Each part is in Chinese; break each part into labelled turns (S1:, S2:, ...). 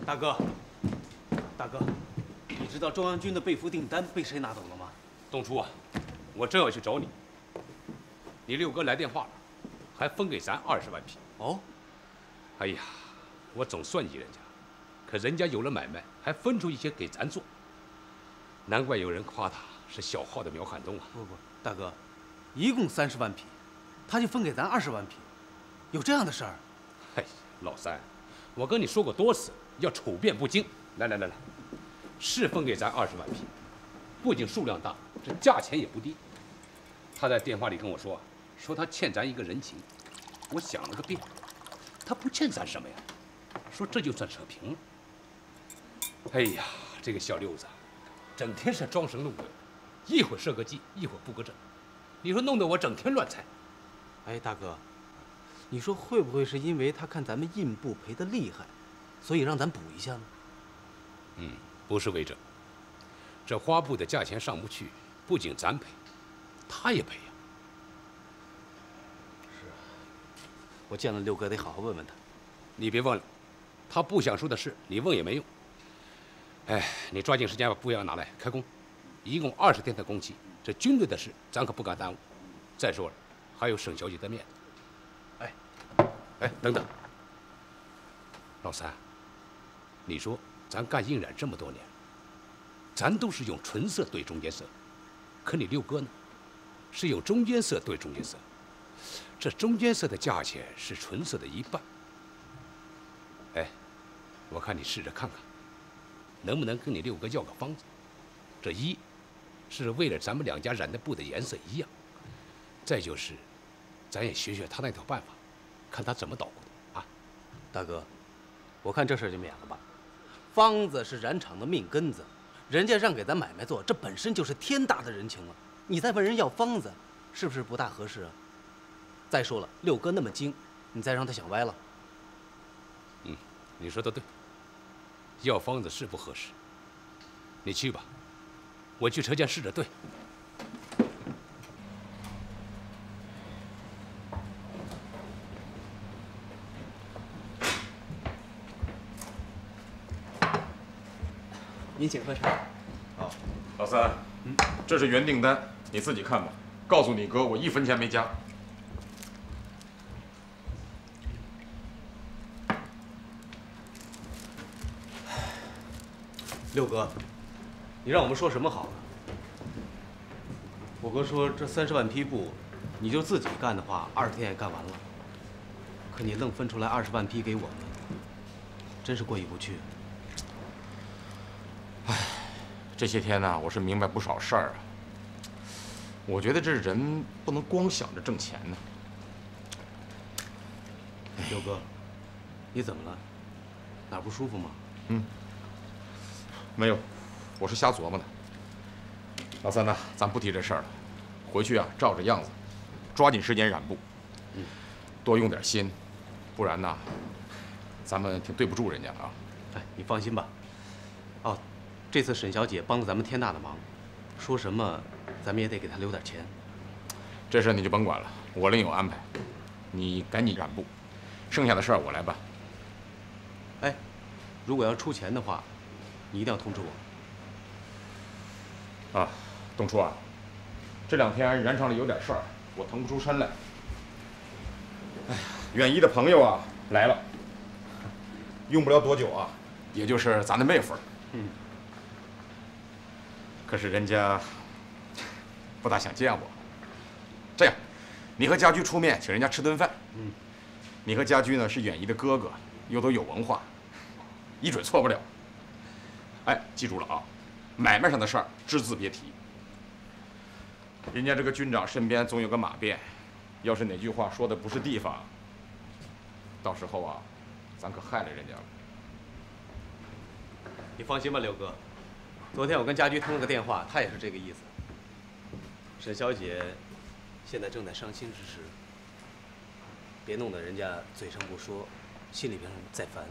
S1: 大哥，大哥，你知道中央军的被俘订单被谁拿走了吗？
S2: 东初啊，我正要去找你。你六哥来电话了，还分给咱20万匹。
S1: 哦，
S2: 哎呀，我总算计人家，可人家有了买卖，还分出一些给咱做。难怪有人夸他是小号的苗汉东啊！
S1: 不，大哥，一共30万匹，他就分给咱20万匹，有这样的事儿？
S2: 哎，老三，我跟你说过多次，要处变不惊。来，是分给咱20万匹，不仅数量大，这价钱也不低。他在电话里跟我说，说他欠咱一个人情。我想了个遍，他不欠咱什么呀？说这就算扯平了。哎呀，这个小六子，整天是装神弄鬼，一会儿设个计，一会儿布个阵，你说弄得我整天乱猜。
S1: 哎，大哥，你说会不会是因为他看咱们印布赔得厉害，所以让咱补一下呢？
S2: 不是为这。这花布的价钱上不去，不仅咱赔，他也赔呀。
S1: 我见了六哥得好好问问他。
S2: 你别问了，他不想说的事，你问也没用。哎，你抓紧时间把布要拿来开工，一共20天的工期，这军队的事咱可不敢耽误。再说了，还有沈小姐的面子。哎，等等，老三，你说咱干印染这么多年，咱都是用纯色对中间色，可你六哥呢，是用中间色对中间色。这中间色的价钱是纯色的1半。哎，我看你试着看看，能不能跟你六哥要个方子？这一是为了咱们两家染的布的颜色一样，再就是咱也学他那套办法，看他怎么捣鼓的啊。
S1: 大哥，我看这事儿就免了吧。方子是染厂的命根子，人家让给咱买卖做，这本身就是天大的人情了。你再问人要方子，是不是不大合适啊？再说了，六哥那么精，你再让他想歪了。
S2: 你说的对，要方子是不合适。你去吧，我去车间试着对。
S1: 您请喝茶。
S3: 好，老三，这是原订单，你自己看吧。告诉你哥，我1分钱没加。
S1: 六哥，你让我们说什么好呢？我哥说这30万匹布，你就自己干的话，20天也干完了。可你愣分出来20万匹给我们，真是过意不去。
S3: 这些天呢，我是明白不少事儿啊。我觉得这人不能光想着挣钱呢。
S1: 六哥，你怎么了？哪不舒服吗？
S3: 没有，我是瞎琢磨呢。老三呐，咱不提这事儿了，回去啊，照着样子，抓紧时间染布，多用点心，不然呐，咱们挺对不住人家的啊。
S1: 哎，你放心吧。哦，这次沈小姐帮了咱们天大的忙，说什么咱们也得给她留点钱。
S3: 这事你就甭管了，我另有安排。你赶紧染布，剩下的事儿我来办。
S1: 哎，如果要出钱的话，你一定要通知我。
S3: 啊，东初啊，这2天染厂里有点事儿，我腾不出身来。哎呀，远一的朋友啊来了，用不了多久啊，也就是咱的妹夫了。可是人家不大想见我。这样，你和家驹出面请人家吃顿饭。你和家驹呢是远一的哥哥，又都有文化，一准错不了。哎，记住了啊，买卖上的事儿只字别提。人家这个军长身边总有个马鞭，要是哪句话说的不是地方，到时候啊，咱可害了人家了。
S1: 你放心吧，六哥。昨天我跟家驹通了个电话，他也是这个意思。沈小姐现在正在伤心之时，别弄得人家嘴上不说，心里边在烦。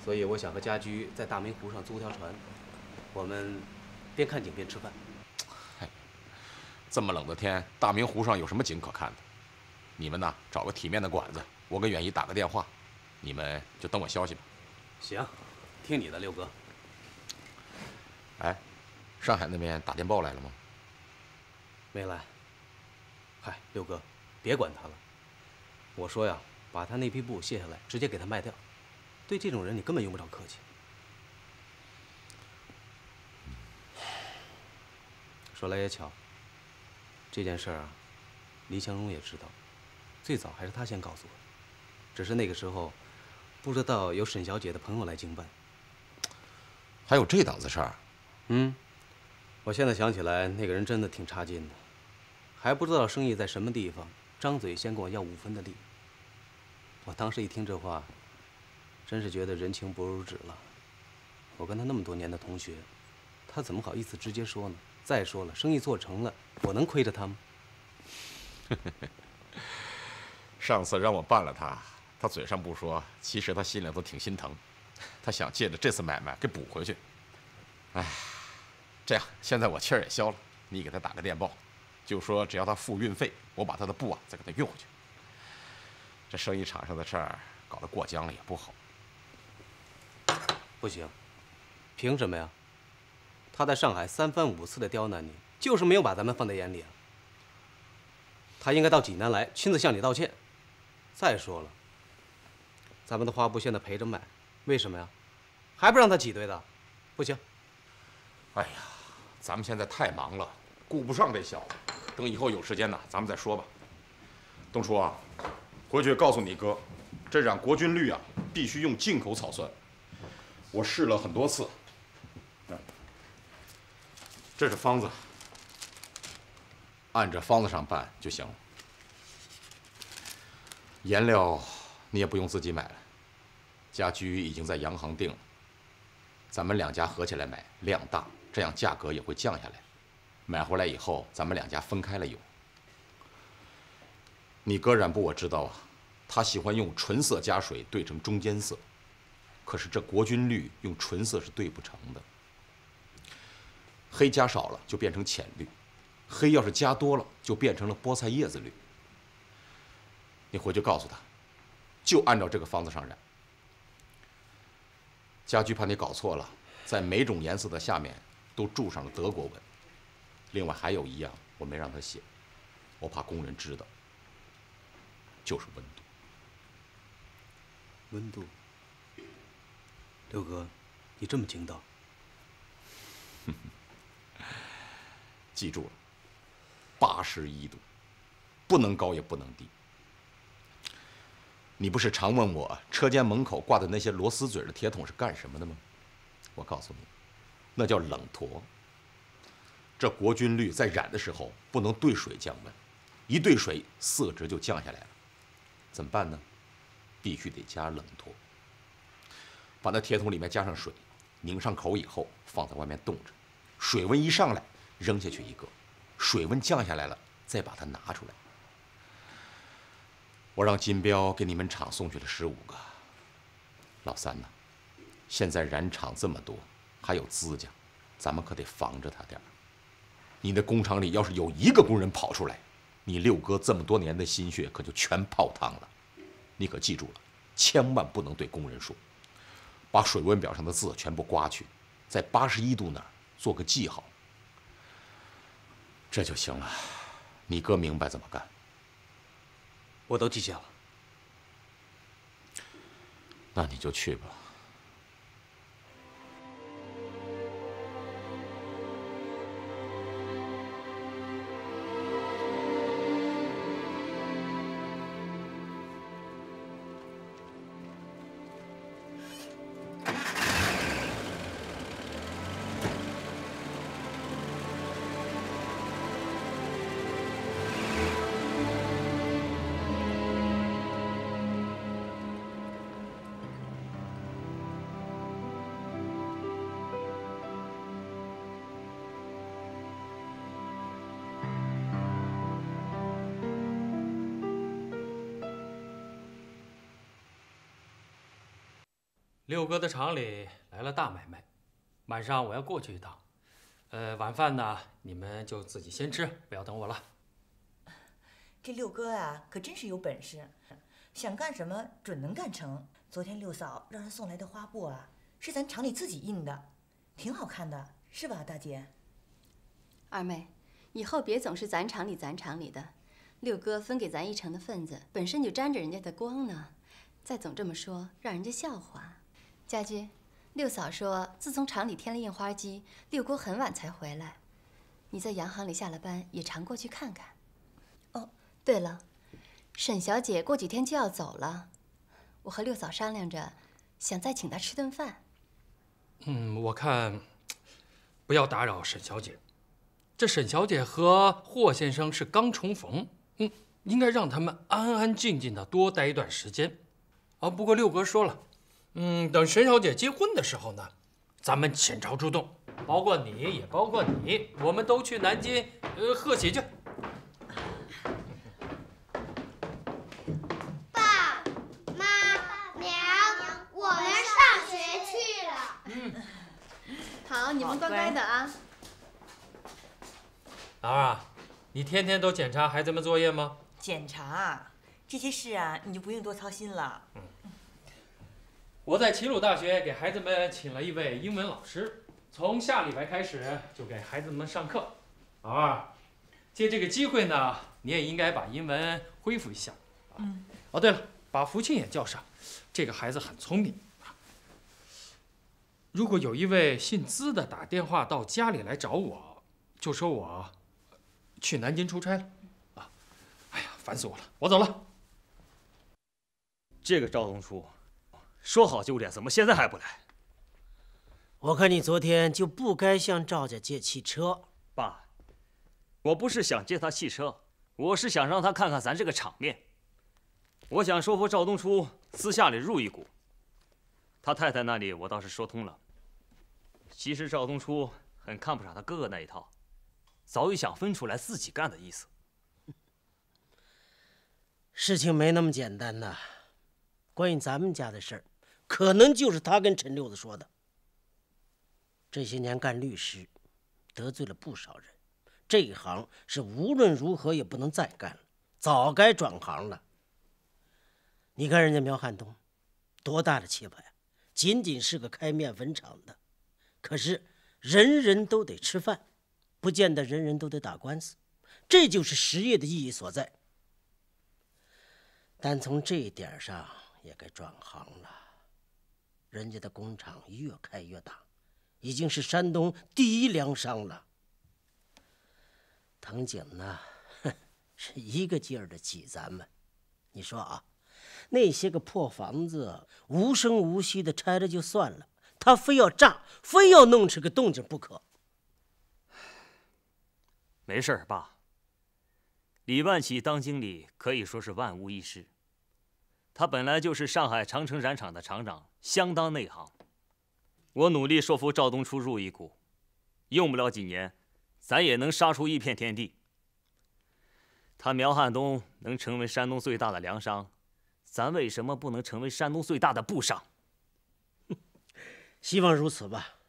S1: 所以我想和家驹在大明湖上租条船，我们边看景边吃饭。
S3: 这么冷的天，大明湖上有什么景可看的？你们呢，找个体面的馆子，我跟远一打个电话，你们就等我消息吧。
S1: 行，听你的，六哥。
S3: 哎，上海那边打电报来了吗？
S1: 没来。嗨，六哥，别管他了。我说呀，把他那批布卸下来，直接给他卖掉。对这种人，你根本用不着客气。说来也巧，这件事儿啊，黎强荣也知道，最早还是他先告诉我，只是那个时候不知道有沈小姐的朋友来经办。
S3: 还有这档子事儿？
S1: 嗯，我现在想起来，那个人真的挺差劲的，还不知道生意在什么地方，张嘴先跟我要5分的利。我当时一听这话，真是觉得人情不如纸了。我跟他那么多年的同学，他怎么好意思直接说呢？再说了，生意做成了，我能亏着他吗？
S3: 上次让我办了他，他嘴上不说，其实他心里都挺心疼。他想借着这次买卖给补回去。哎，这样，现在我气儿也消了，你给他打个电报，就说只要他付运费，我把他的布啊再给他运回去。这生意场上的事儿搞得过江了也不好。
S1: 不行，凭什么呀？他在上海3番5次的刁难你，就是没有把咱们放在眼里啊。他应该到济南来，亲自向你道歉。再说了，咱们的花布现在赔着卖，为什么呀？还不让他挤兑的？不行。
S3: 哎呀，咱们现在太忙了，顾不上这小子。等以后有时间呢，咱们再说吧。东初啊，回去告诉你哥，这染国军绿啊，必须用进口草酸。我试了很多次。这是方子，按着方子上办就行了。颜料你也不用自己买了，家居已经在洋行订了。咱们2家合起来买，量大，这样价格也会降下来。买回来以后，咱们2家分开了用。你哥染布我知道啊，他喜欢用纯色加水兑成中间色，可是这国军绿用纯色是兑不成的。黑加少了就变成浅绿，黑要是加多了就变成了菠菜叶子绿。你回去告诉他，就按照这个方子上染。家居怕你搞错了，在每种颜色的下面都注上了德国文。另外还有一样我没让他写，我怕工人知道，就是温度。
S1: 温度。六哥，你这么精到。
S3: 记住了，81度，不能高也不能低。你不是常问我车间门口挂的那些螺丝嘴的铁桶是干什么的吗？我告诉你，那叫冷脱。这国军绿在染的时候不能兑水降温，一兑水色值就降下来了。怎么办呢？必须得加冷脱。把那铁桶里面加上水，拧上口以后放在外面冻着，水温一上来扔下去一个，水温降下来了再把它拿出来。我让金彪给你们厂送去了15个。老三呐，现在染厂这么多，还有资家，咱们可得防着他点儿。你的工厂里要是有1个工人跑出来，你六哥这么多年的心血可就全泡汤了。你可记住了，千万不能对工人说。把水温表上的字全部刮去，在81度那儿做个记号，这就行了。你哥明白怎么干。
S1: 我都记下了。
S3: 那你就去吧。
S4: 六哥的厂里来了大买卖，晚上我要过去一趟。晚饭呢，你们就自己先吃，不要等我了。
S5: 这六哥啊，可真是有本事，想干什么准能干成。昨天六嫂让人送来的花布啊，是咱厂里自己印的，挺好看的，是吧，大姐？
S6: 二妹，以后别总是咱厂里的，六哥分给咱1成的份子，本身就沾着人家的光呢，再总这么说，让人家笑话。家驹，六嫂说，自从厂里添了印花机，六哥很晚才回来。你在洋行里下了班，也常过去看看。哦，对了，沈小姐过几天就要走了，我和六嫂商量着，想再请她吃顿饭。
S4: 我看不要打扰沈小姐。这沈小姐和霍先生是刚重逢，应该让他们安安静静的多待一段时间。不过六哥说了，等沈小姐结婚的时候呢，咱们倾巢出动，包括你也包括你，我们都去南京贺喜去。
S7: 爸妈娘，我们上学去了。
S6: 好，你们乖乖的啊。
S4: 老二啊，你天天都检查孩子们作业吗？
S5: 检查这些事啊，你就不用多操心了。
S4: 我在齐鲁大学给孩子们请了一位英文老师，从下礼拜开始就给孩子们上课。老二，借这个机会呢，你也应该把英文恢复一下。哦，对了，把福庆也叫上，这个孩子很聪明。如果有一位姓资的打电话到家里来找我，就说我去南京出差了。哎呀，烦死我了，我走了。
S8: 这个赵东初，说好9点，怎么现在还不来？
S9: 我看你昨天就不该向赵家借汽车。
S8: 爸，我不是想借他汽车，我是想让他看看咱这个场面。我想说服赵东初私下里入一股。他太太那里我倒是说通了。其实赵东初很看不上他哥哥那一套，早已想分出来自己干的意思。
S9: 事情没那么简单呐。关于咱们家的事儿，可能就是他跟陈六子说的。这些年干律师，得罪了不少人，这一行是无论如何也不能再干了，早该转行了。你看人家苗汉东，多大的气派呀！仅仅是个开面粉厂的，可是人人都得吃饭，不见得人人都得打官司，这就是实业的意义所在。但从这一点上也该转行了。人家的工厂越开越大，已经是山东第一粮商了。藤井呢，是一个劲儿的挤咱们。你说啊，那些个破房子无声无息的拆了就算了，他非要炸，非要弄出个动静不可。
S8: 没事儿，爸。李万喜当经理可以说是万无一失。他本来就是上海长城染厂的厂长，相当内行。我努力说服赵东初入一股，用不了几年，咱也能杀出一片天地。他苗汉东能成为山东最大的粮商，咱为什么不能成为山东最大的布商？
S9: 希望如此吧。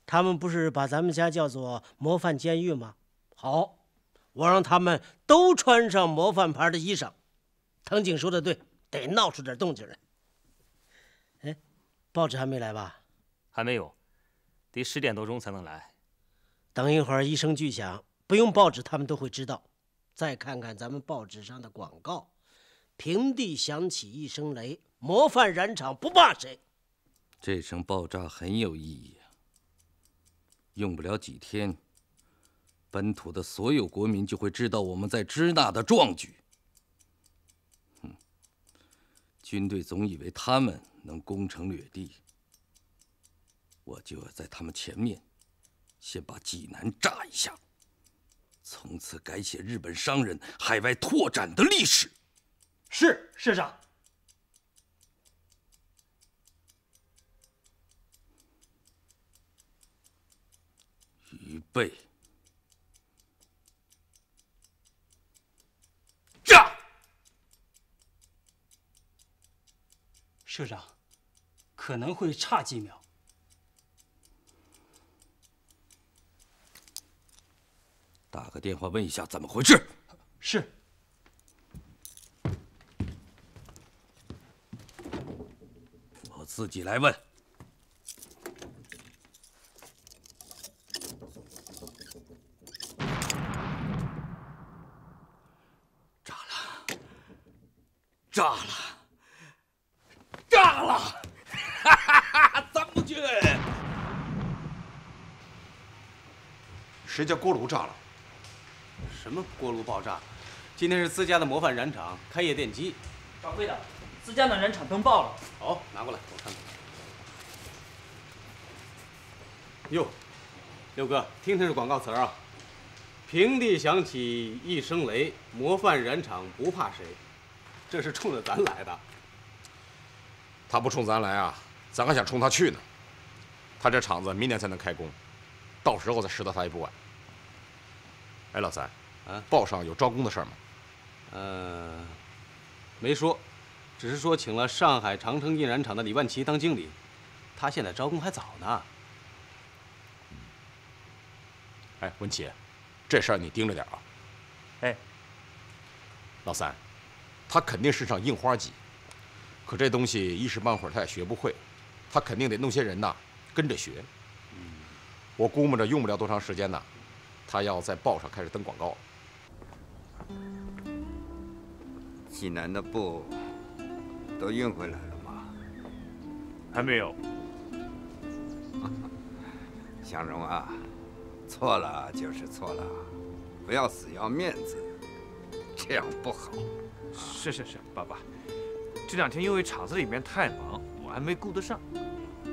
S9: 他们不是把咱们家叫做模范监狱吗？好，我让他们都穿上模范牌的衣裳。藤井说的对，得闹出点动静来。哎，报纸还没来吧？
S8: 还没有，得10点多钟才能来。
S9: 等一会儿一声巨响，不用报纸他们都会知道。再看看咱们报纸上的广告，平地响起一声雷，模范染厂不怕谁。
S10: 这声爆炸很有意义啊！用不了几天，本土的所有国民就会知道我们在支那的壮举。军队总以为他们能攻城略地，我就要在他们前面先把济南炸一下，从此改写日本商人海外拓展的历史。
S8: 是，师长。
S10: 预备，
S8: 炸！
S11: 社长，可能会差几秒。
S10: 打个电话问一下怎么回事。
S11: 是。
S10: 自己来问。炸了！炸了！哈哈哈！张军，
S3: 谁家锅炉炸了？
S1: 什么锅炉爆炸？今天是自家的模范燃厂开业奠基。
S11: 掌柜的，自家的燃厂灯爆了。
S1: 好，拿过来我看看。哟，六哥，听听这广告词啊！平地响起一声雷，模范燃厂不怕谁。这是冲着咱来的。
S3: 他不冲咱来啊，咱还想冲他去呢。他这厂子明年才能开工，到时候再拾掇他也不晚。哎，老三，报上有招工的事儿吗？
S1: 没说，只是说请了上海长城印染厂的李万奇当经理，他现在招工还早呢。
S3: 哎，文奇，这事儿你盯着点啊。
S12: 哎，
S3: 老三。他肯定是上印花机，可这东西一时半会儿他也学不会，他肯定得弄些人呐跟着学。我估摸着用不了多长时间呢，他要在报上开始登广告。
S13: 济南的布都运回来了吗？
S12: 还没有。
S13: 向荣啊，错了就是错了，不要死要面子，这样不好。
S12: 是，爸爸，这2天因为厂子里面太忙，我还没顾得上。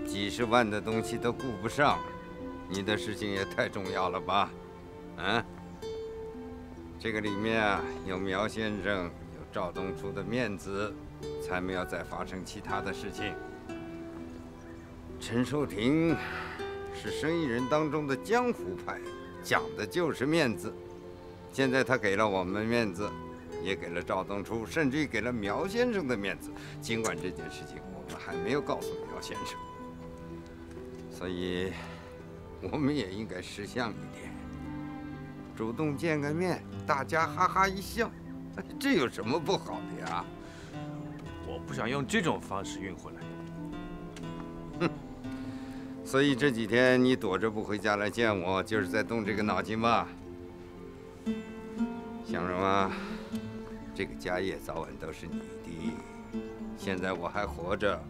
S13: 几十万的东西都顾不上，你的事情也太重要了吧？这个里面啊，有苗先生，有赵东初的面子，才没有再发生其他的事情。陈寿亭是生意人当中的江湖派，讲的就是面子。现在他给了我们面子。也给了赵东初，甚至于给了苗先生的面子。尽管这件事情我们还没有告诉苗先生，所以我们也应该识相一点，主动见个面，大家哈哈一笑，这有什么不好的呀？
S12: 我不想用这种方式运回来。
S13: 所以这几天你躲着不回家来见我，就是在动这个脑筋吧？向荣啊，这个家业早晚都是你的。现在我还活着，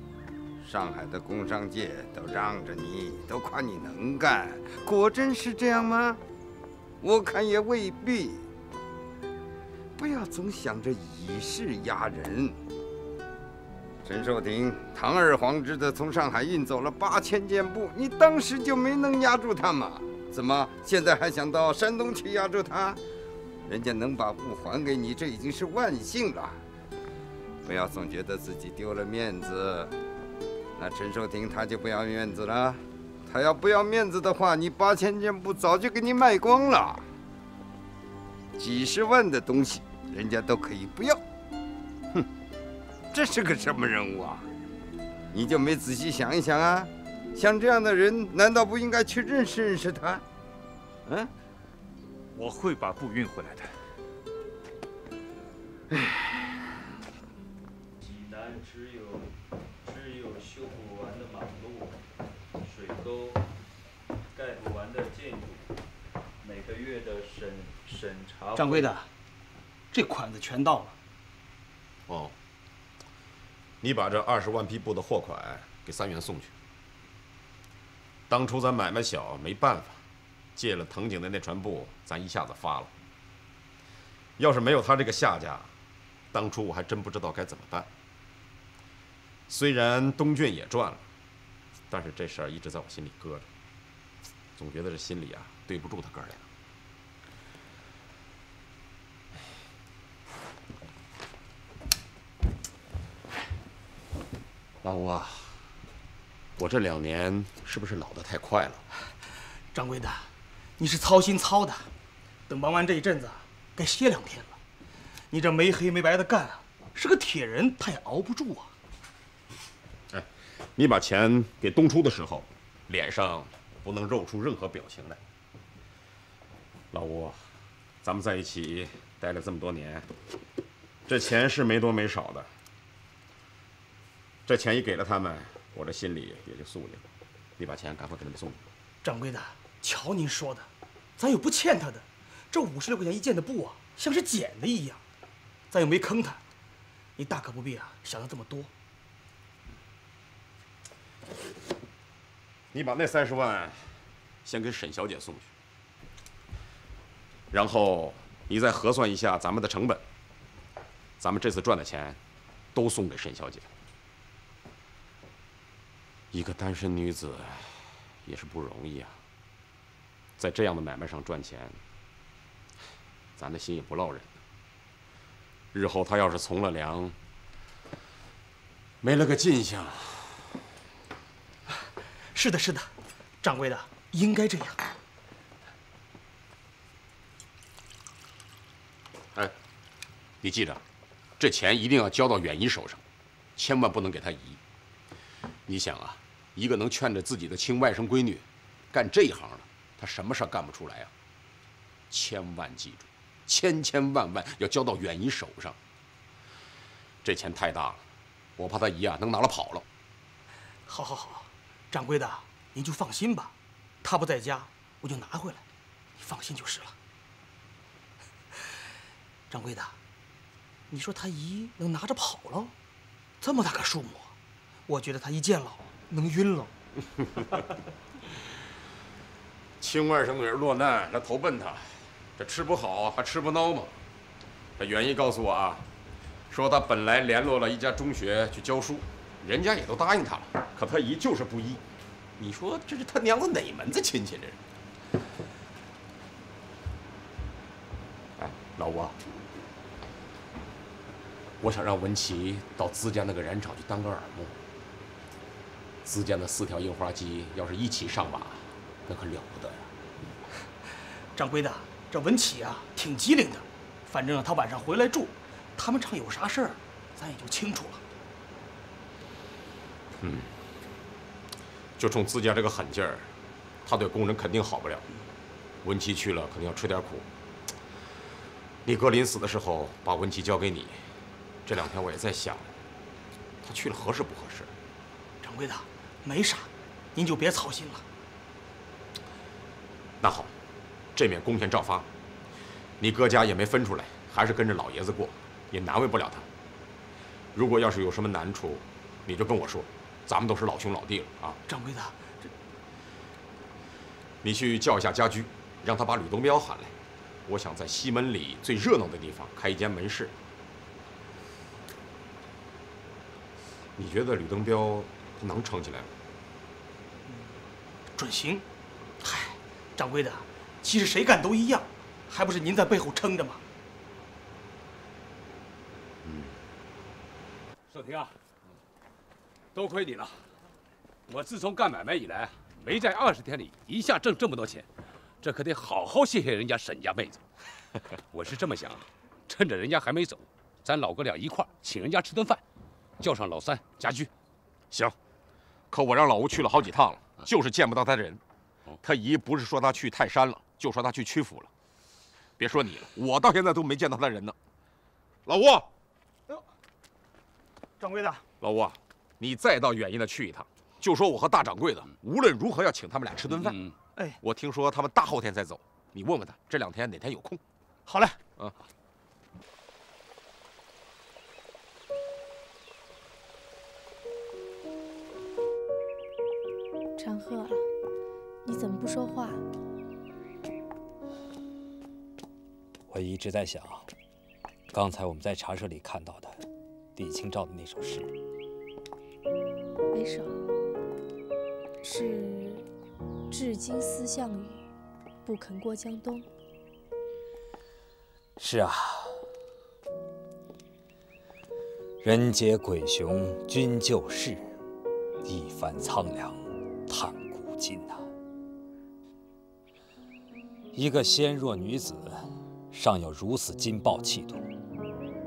S13: 上海的工商界都让着你，都夸你能干，果真是这样吗？我看也未必。不要总想着以势压人。陈寿亭堂而皇之的从上海运走了8000件布，你当时就没能压住他吗？怎么现在还想到山东去压住他？人家能把布还给你，这已经是万幸了。不要总觉得自己丢了面子，那陈寿亭他就不要面子了。他要不要面子的话，你8000件布早就给你卖光了。几十万的东西，人家都可以不要。哼，这是个什么人物啊？你就没仔细想一想啊？像这样的人，难道不应该去认识认识他？
S12: 我会把布运回来的。
S14: 济南只有修不完的马路、水沟、盖不完的建筑，每个月的审查。
S11: 掌柜的，这款子全到了。
S3: 哦，你把这20万匹布的货款给3元送去。当初咱买卖小，没办法。借了藤井的那船布，咱一下子发了。要是没有他这个下家，当初我还真不知道该怎么办。虽然东郡也赚了，但是这事儿一直在我心里搁着，总觉得这心里啊对不住他哥俩。老吴啊，我这2年是不是老得太快了？
S11: 掌柜的，你是操心操的，等忙完这一阵子，该歇2天了。你这没黑没白的干，是个铁人，他也熬不住啊。
S3: 哎，你把钱给东初的时候，脸上不能露出任何表情来。老吴，咱们在一起待了这么多年，这钱是没多没少的。这钱一给了他们，我这心里也就肃静了。你把钱赶快给他们送去。
S11: 掌柜的，瞧您说的，咱又不欠他的，这56块钱一件的布啊，像是捡的一样，咱又没坑他，你大可不必啊想的这么多。
S3: 你把那30万先给沈小姐送去，然后你再核算一下咱们的成本，咱们这次赚的钱都送给沈小姐。一个单身女子也是不容易啊，在这样的买卖上赚钱，咱的心也不落忍。日后她要是从了良，没了个进项。
S11: 是的，是的，掌柜的应该这样。
S3: 哎，你记着，这钱一定要交到远姨手上，千万不能给她姨。你想啊，一个能劝着自己的亲外甥闺女干这一行的，她什么事儿干不出来啊？千万记住，千万要交到远姨手上。这钱太大了，我怕她姨啊能拿了跑了。
S11: 好，好，好，掌柜的您就放心吧，她不在家，我就拿回来，你放心就是了。掌柜的，你说她姨能拿着跑了？这么大个数目，我觉得她一见了能晕了。
S3: 亲外甥女儿落难，来投奔她，这吃不好还吃不孬吗？这远姨告诉我啊，说她本来联络了一家中学去教书，人家也都答应她了，可她姨就是不依。你说这是她娘的哪门子亲戚这是？哎，老吴啊，我想让文琪到资家那个染厂去当个耳目。资家那4条印花机要是一起上马，那可了不得呀！
S11: 掌柜的，这文启啊挺机灵的，反正他晚上回来住，他们厂有啥事儿，咱也就清楚了。
S3: 嗯，就冲资家这个狠劲儿，他对工人肯定好不了。文琪去了肯定要吃点苦。你哥临死的时候把文琪交给你，这2天我也在想，他去了合适不合适？
S11: 掌柜的，没啥，您就别操心了。
S3: 那好，这面工钱照发。你哥家也没分出来，还是跟着老爷子过，也难为不了他。如果要是有什么难处，你就跟我说，咱们都是老兄老弟了啊。
S11: 掌柜的，
S3: 你去叫一下家驹，让他把吕东彪喊来。我想在西门里最热闹的地方开一间门市。你觉得吕东彪能撑起来吗？
S11: 准行。嗨，掌柜的，其实谁干都一样，还不是您在背后撑着吗？
S2: 寿亭啊，多亏你了。我自从干买卖以来，没在20天里一下挣这么多钱，这可得好好谢谢人家沈家妹子。我是这么想，趁着人家还没走，咱老哥俩一块儿请人家吃顿饭，叫上老三、家驹。
S3: 行，可我让老吴去了好几趟了，就是见不到他人。他姨不是说他去泰山了，就说他去曲阜了。别说你了，我到现在都没见到他人呢。老吴，
S11: 掌柜的，
S3: 老吴啊，你再到远姨那去一趟，就说我和大掌柜的无论如何要请他们俩吃顿饭。
S11: 哎，
S3: 我听说他们大后天再走，你问问他这2天哪天有空。
S11: 好嘞。
S3: 啊。
S15: 长鹤，你怎么不说话？
S16: 我一直在想，刚才我们在茶社里看到的李清照的那首诗。
S15: 哪首？是“至今思项羽，不肯过江东”。
S16: 是啊，人皆鬼雄君救世，一番苍凉叹古今呐。一个纤弱女子，尚有如此劲爆气度，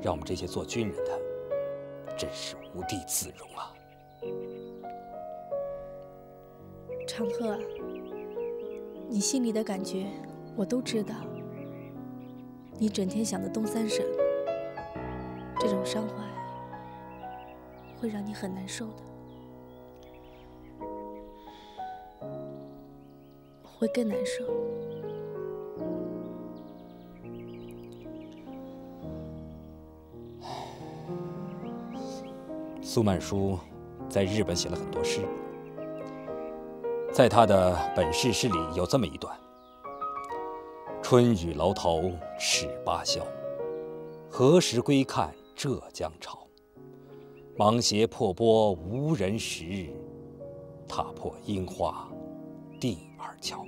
S16: 让我们这些做军人的真是无地自容啊！
S15: 长鹤，你心里的感觉我都知道。你整天想的东三省，这种伤怀会让你很难受的。会更难受。
S16: 苏曼殊在日本写了很多诗，在他的本世诗里有这么一段：春雨楼头尺八萧，何时归看浙江潮？芒鞋破钵无人识，踏破樱花第二桥。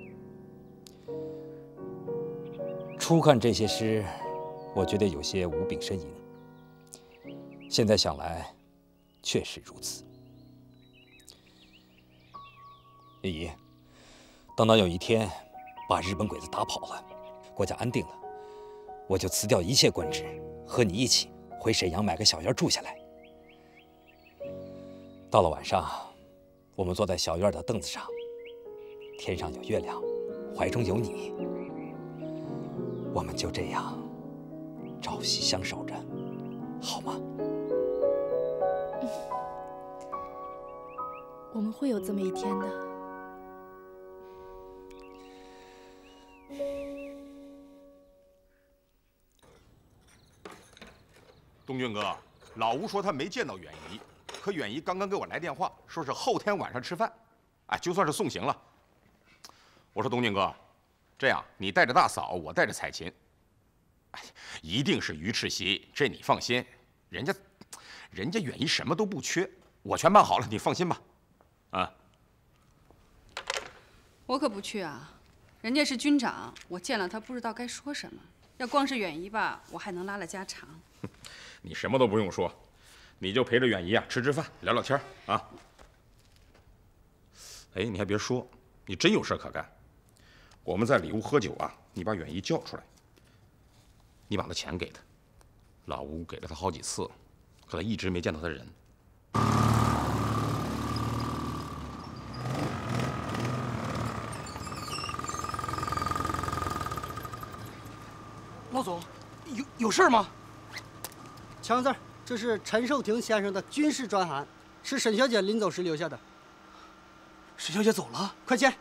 S16: 初看这些诗，我觉得有些无病呻吟。现在想来，确实如此。叶姨，等到有一天把日本鬼子打跑了，国家安定了，我就辞掉一切官职，和你一起回沈阳买个小院住下来。到了晚上，我们坐在小院的凳子上，天上有月亮，怀中有你，我们就这样朝夕相守着，好吗？
S15: 我们会有这么一天的。
S3: 东俊哥，老吴说他没见到远姨，可远姨刚刚给我来电话，说是后天晚上吃饭，哎，就算是送行了。我说东俊哥，这样你带着大嫂，我带着彩琴，哎，一定是鱼翅席，这你放心，人家远姨什么都不缺，我全办好了，你放心吧。啊，
S17: 我可不去啊！人家是军长，我见了他不知道该说什么。要光是远姨吧，我还能拉了家常。
S3: 你什么都不用说，你就陪着远姨啊吃饭，聊聊天啊。哎，你还别说，你真有事可干。我们在里屋喝酒啊，你把远姨叫出来，你把那钱给他。老吴给了他好几次，可他一直没见到他人。
S11: 老总，有事吗？
S18: 强子，这是陈寿亭先生的军事专函，是沈小姐临走时留下的。
S11: 沈小姐走了，
S18: 快签。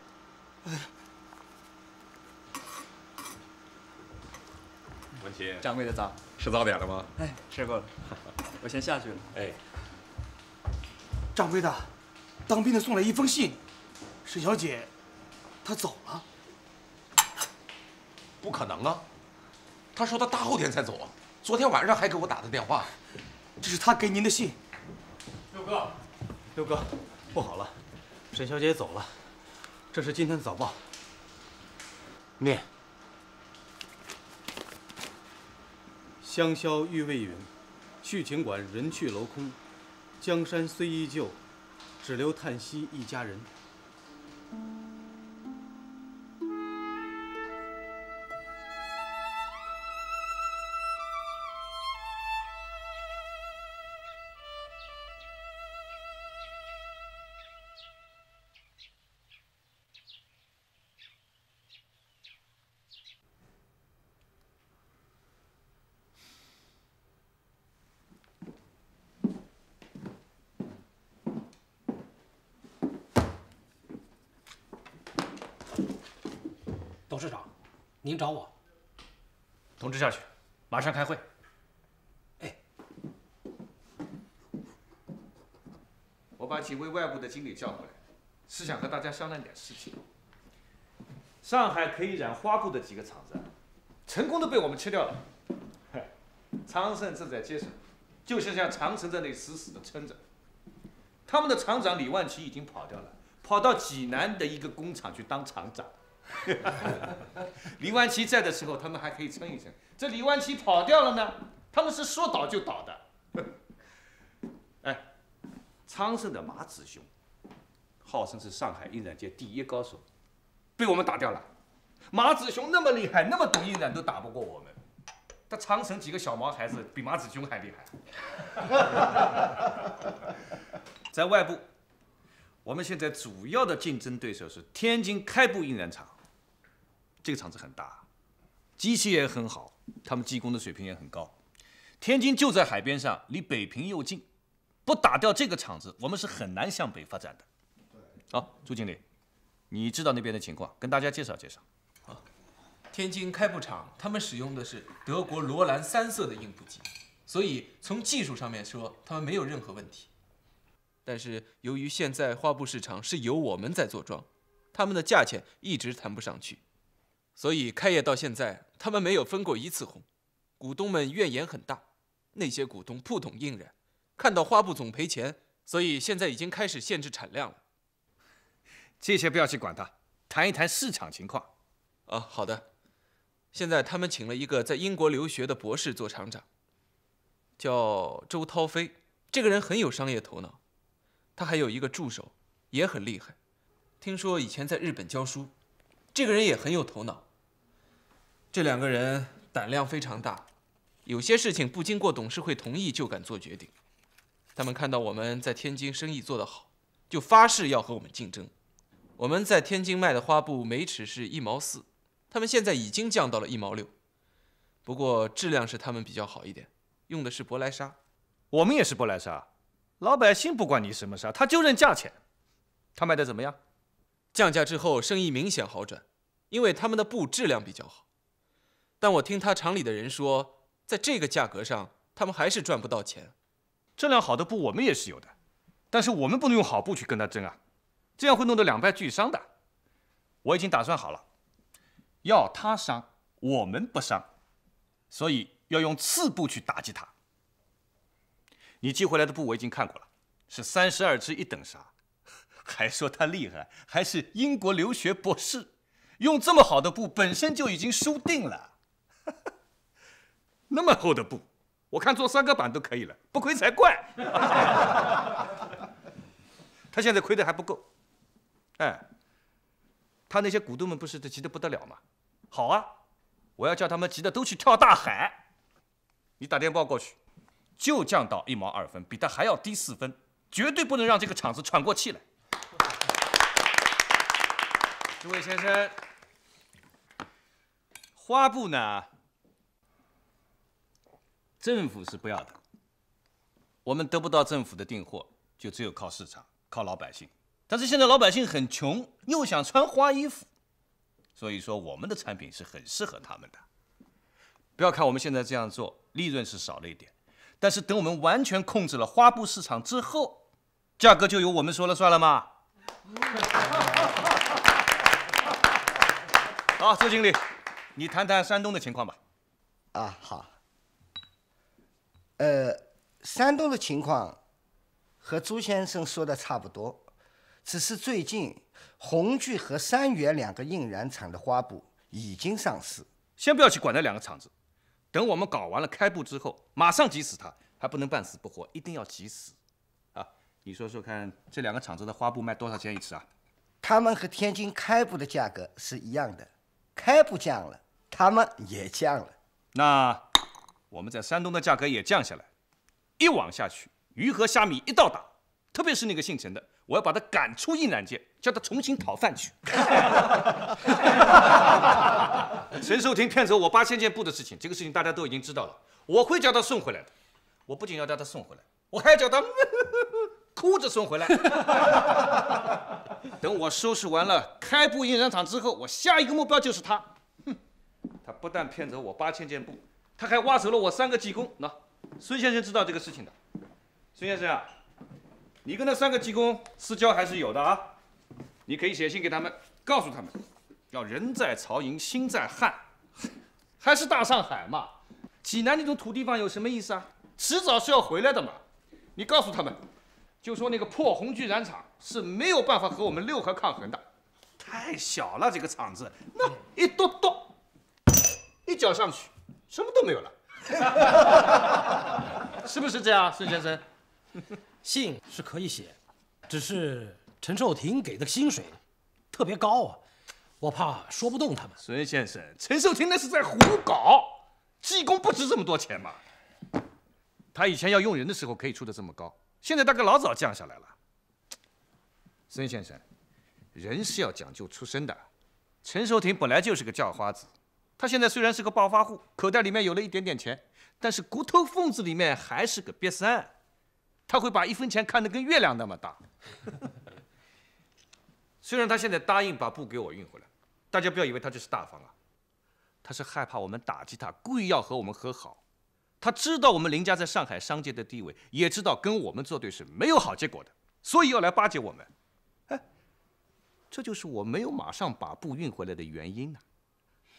S3: 文琪，
S19: 掌柜的早，
S3: 吃早点了吗？
S19: 哎，吃过了，我先下去了。
S3: 哎，
S11: 掌柜的，当兵的送来一封信，沈小姐，她走了。
S3: 不可能啊！他说他大后天才走啊，昨天晚上还给我打的电话。
S11: 这是他给您的信。
S1: 六哥，不好了，沈小姐走了，这是今天的早报。念。香消玉未匀，叙情馆人去楼空，江山虽依旧，只留叹息一家人。
S9: 董事长，您找我。
S12: 通知下去，马上开会。
S20: 我把几位外部的经理叫过来，是想和大家商量点事情。上海可以染花布的几个厂子，成功的被我们吃掉了。昌盛正在接手，就是像长城这里死死的撑着。他们的厂长李万奇已经跑掉了，跑到济南的一个工厂去当厂长。李万奇在的时候，他们还可以撑一撑。这李万奇跑掉了呢，他们是说倒就倒的。哎，昌盛的马子雄，号称是上海印染界第一高手，被我们打掉了。马子雄那么厉害，那么懂印染，都打不过我们。他长城几个小毛孩子比马子雄还厉害。在外部，我们现在主要的竞争对手是天津开布印染厂。这个厂子很大，机器也很好，他们技工的水平也很高。天津就在海边上，离北平又近，不打掉这个厂子，我们是很难向北发展的。好，朱经理，你知道那边的情况，跟大家介绍介绍。
S21: 天津开布厂他们使用的是德国罗兰3色的硬布机，所以从技术上面说，他们没有任何问题。但是由于现在花布市场是由我们在做庄，他们的价钱一直谈不上去，所以开业到现在，他们没有分过1次红，股东们怨言很大。那些股东不懂应然，看到花布总赔钱，所以现在已经开始限制产量了。
S20: 这些不要去管它，谈一谈市场情况。
S21: 好的。现在他们请了一个在英国留学的博士做厂长，叫周涛飞。这个人很有商业头脑，他还有一个助手，也很厉害。听说以前在日本教书。这个人也很有头脑。这2个人胆量非常大，有些事情不经过董事会同意就敢做决定。他们看到我们在天津生意做得好，就发誓要和我们竞争。我们在天津卖的花布每尺是1毛4，他们现在已经降到了1毛6。不过质量是他们比较好一点，用的是舶来纱。
S20: 我们也是舶来纱，老百姓不管你什么纱，他就认价钱。他卖的怎么样？
S21: 降价之后生意明显好转，因为他们的布质量比较好。但我听他厂里的人说，在这个价格上，他们还是赚不到钱。
S20: 质量好的布我们也是有的，但是我们不能用好布去跟他争啊，这样会弄得两败俱伤的。我已经打算好了，要他伤，我们不伤，所以要用次布去打击他。你寄回来的布我已经看过了，是32支1等纱，还说他厉害，还是英国留学博士，用这么好的布本身就已经输定了。那么厚的布，我看做3个版都可以了，不亏才怪。他现在亏的还不够，他那些股东们不是急得不得了吗？好啊，我要叫他们急得都去跳大海。你打电报过去，就降到1毛2分，比他还要低4分，绝对不能让这个厂子喘过气来。诸位先生，花布呢，政府是不要的，我们得不到政府的订货，就只有靠市场，靠老百姓。但是现在老百姓很穷，又想穿花衣服，所以说我们的产品是很适合他们的。不要看我们现在这样做，利润是少了一点，但是等我们完全控制了花布市场之后，价格就由我们说了算了吗？好，周经理，你谈谈山东的情况吧。
S22: 好。山东的情况和朱先生说的差不多，只是最近红聚和三元2个印染厂的花布已经上市。
S20: 先不要去管那2个厂子，等我们搞完了开布之后，马上急死它，还不能半死不活，一定要急死。你说说看，这2个厂子的花布卖多少钱1尺啊？
S22: 他们和天津开布的价格是一样的，开布降了，他们也降了。
S20: 那我们在山东的价格也降下来，一网下去，鱼和虾米一道打，特别是那个姓陈的，我要把他赶出印染界，叫他重新讨饭去。陈寿亭骗走我8000件布的事情，这个事情大家都已经知道了，我会叫他送回来的。我不仅要叫他送回来，我还要叫他哭着送回来。等我收拾完了开布印染厂之后，我下一个目标就是他。他不但骗走我8000件布，他还挖走了我3个技工。那孙先生知道这个事情的。孙先生啊，你跟那3个技工私交还是有的啊。你可以写信给他们，告诉他们，要人在曹营心在汉，还是大上海嘛。济南那种土地方有什么意思啊？迟早是要回来的嘛。你告诉他们，就说那个破红聚染厂是没有办法和我们六合抗衡的，太小了这个厂子，那一跺跺，一脚上去，什么都没有了。是不是这样，孙先生？
S9: 信是可以写，只是陈寿亭给的薪水特别高啊，我怕说不动他们。
S20: 孙先生，陈寿亭那是在胡搞，技工不值这么多钱嘛。他以前要用人的时候可以出得这么高，现在大概老早降下来了。孙先生，人是要讲究出身的。陈寿亭本来就是个叫花子，他现在虽然是个暴发户，口袋里面有了一点点钱，但是骨头缝子里面还是个瘪三。他会把1分钱看得跟月亮那么大。虽然他现在答应把布给我运回来，大家不要以为他这是大方啊，他是害怕我们打击他，故意要和我们和好。他知道我们林家在上海商界的地位，也知道跟我们作对是没有好结果的，所以要来巴结我们。哎，这就是我没有马上把布运回来的原因呢。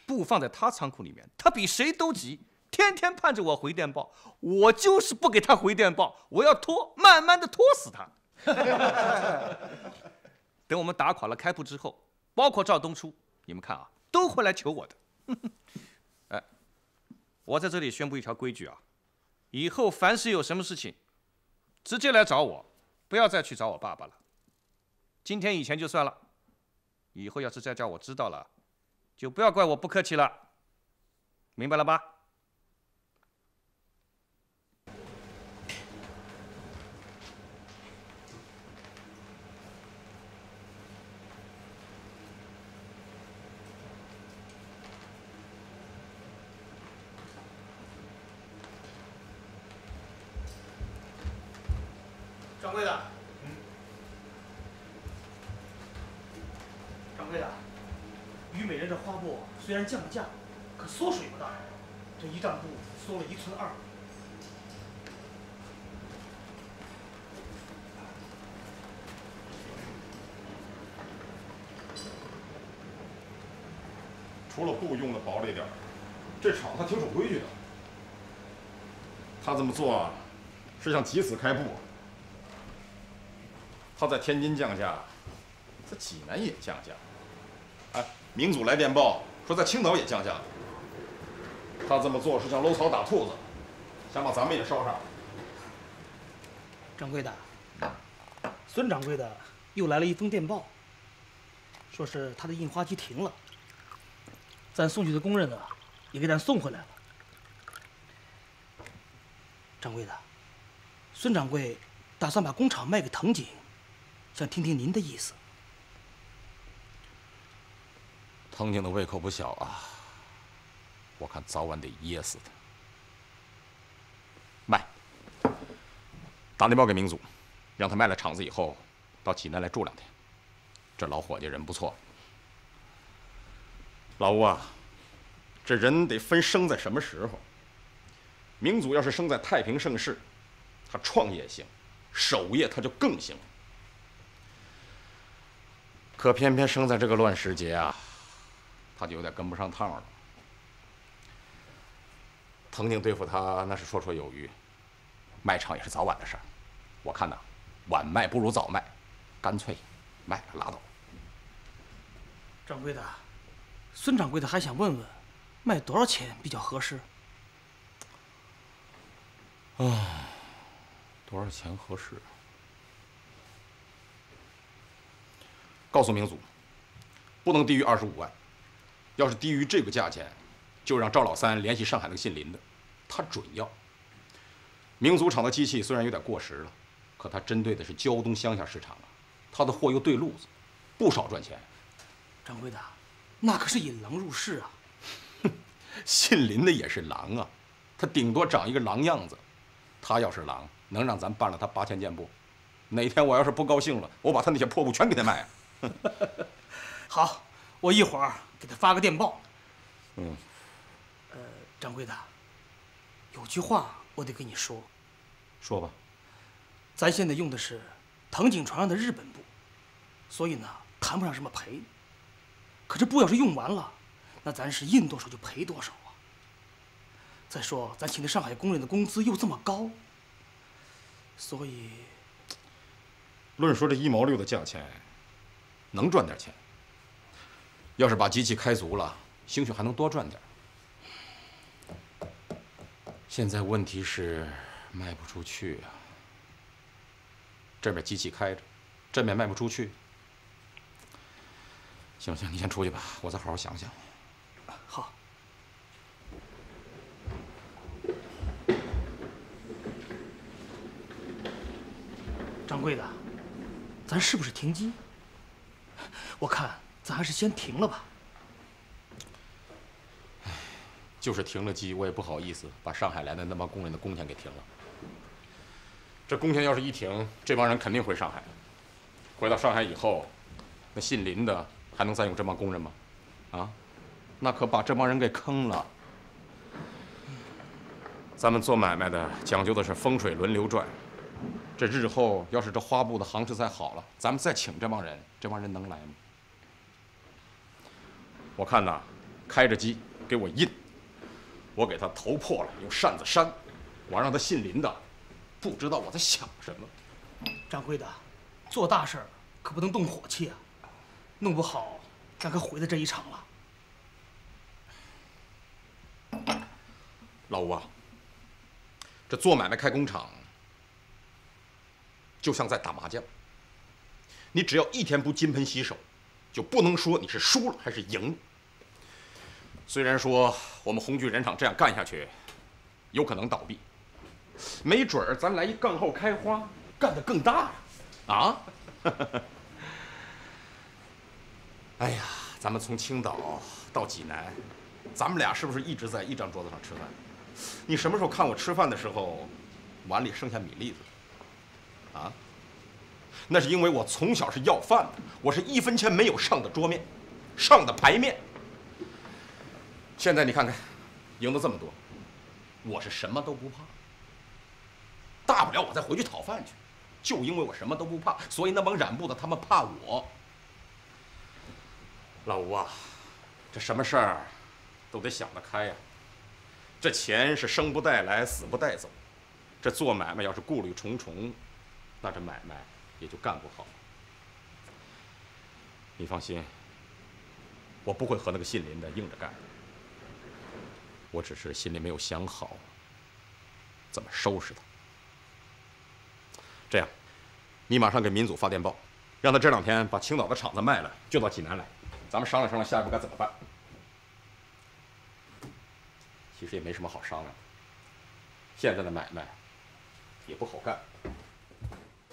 S20: 布放在他仓库里面，他比谁都急，天天盼着我回电报，我就是不给他回电报，我要拖，慢慢的拖死他。等我们打垮了开埠之后，包括赵东初，你们看啊，都会来求我的。哎，我在这里宣布一条规矩啊，以后凡是有什么事情，直接来找我，不要再去找我爸爸了。今天以前就算了，以后要是再叫我知道了，就不要怪我不客气了，明白了吧？
S11: 掌柜的，掌柜的，虞美人这花布虽然降了价，可缩水不大，这一丈布缩了1寸2。
S3: 除了布用的薄了一点，这厂子还挺守规矩的。他这么做啊，是想急死开埠。他在天津降价，在济南也降价。哎，明祖来电报说在青岛也降价了。他这么做是想搂草打兔子，想把咱们也捎上。
S11: 掌柜的，孙掌柜的又来了一封电报，说是他的印花机停了，咱送去的工人呢，也给咱送回来了。掌柜的，孙掌柜打算把工厂卖给藤井，想听听您的意思。
S3: 藤井的胃口不小啊，我看早晚得噎死他。卖，打电报给明祖，让他卖了厂子以后，到济南来住2天。这老伙计人不错。老吴啊，这人得分生在什么时候。明祖要是生在太平盛世，他创业行，守业他就更行。可偏偏生在这个乱世节啊，他就有点跟不上趟了。藤井对付他那是绰绰有余，卖厂也是早晚的事儿。我看呐，晚卖不如早卖，干脆卖了拉倒。
S11: 掌柜的，孙掌柜的还想问问，卖多少钱比较合适？
S3: 多少钱合适？告诉明祖，不能低于25万。要是低于这个价钱，就让赵老三联系上海那个姓林的，他准要。明祖厂的机器虽然有点过时了，可他针对的是胶东乡下市场啊，他的货又对路子，不少赚钱。
S11: 掌柜的，那可是引狼入室啊！
S3: 姓林的也是狼啊，他顶多长一个狼样子。他要是狼，能让咱办了他8000件布。哪天我要是不高兴了，我把他那些破布全给他卖。
S11: 好，我一会儿给他发个电报。掌柜的，有句话我得跟你说。
S3: 说吧。
S11: 咱现在用的是藤井船上的日本布，所以呢谈不上什么赔。可这布要是用完了，那咱是印多少就赔多少啊。再说咱请的上海工人的工资又这么高，所以
S3: 论说这1毛6的价钱，能赚点钱。要是把机器开足了，兴许还能多赚点。现在问题是卖不出去啊。这边机器开着，这边卖不出去。行，你先出去吧，我再好好想想。
S11: 好。掌柜的，咱是不是停机？我看咱还是先停了吧。
S3: 就是停了机，我也不好意思把上海来的那帮工人的工钱给停了。这工钱要是一停，这帮人肯定回上海。回到上海以后，那姓林的还能再用这帮工人吗？啊，那可把这帮人给坑了。咱们做买卖的讲究的是风水轮流转，这日后要是这花布的行市再好了，咱们再请这帮人，这帮人能来吗？我看呐，开着机给我印，我给他头破了，用扇子扇，我让他姓林的不知道我在想什么。
S11: 掌柜的，做大事儿可不能动火气啊，弄不好咱可毁了这一场了。
S3: 老吴啊，这做买卖开工厂，就像在打麻将，你只要一天不金盆洗手，就不能说你是输了还是赢了。虽然说我们红聚染厂这样干下去，有可能倒闭，没准儿咱来一杠后开花，干得更大啊！哎呀，咱们从青岛到济南，咱们俩是不是一直在一张桌子上吃饭？你什么时候看我吃饭的时候，碗里剩下米粒子？啊？那是因为我从小是要饭的，我是1分钱没有上的桌面，上的牌面。现在你看看，赢得这么多，我是什么都不怕，大不了我再回去讨饭去。就因为我什么都不怕，所以那帮染布的他们怕我。老吴啊，这什么事儿都得想得开呀。这钱是生不带来，死不带走。这做买卖要是顾虑重重，那这买卖也就干不好。你放心，我不会和那个姓林的硬着干。我只是心里没有想好怎么收拾他。这样，你马上给民组发电报，让他这2天把青岛的厂子卖了，就到济南来，咱们商量商量下一步该怎么办。其实也没什么好商量的，现在的买卖也不好干。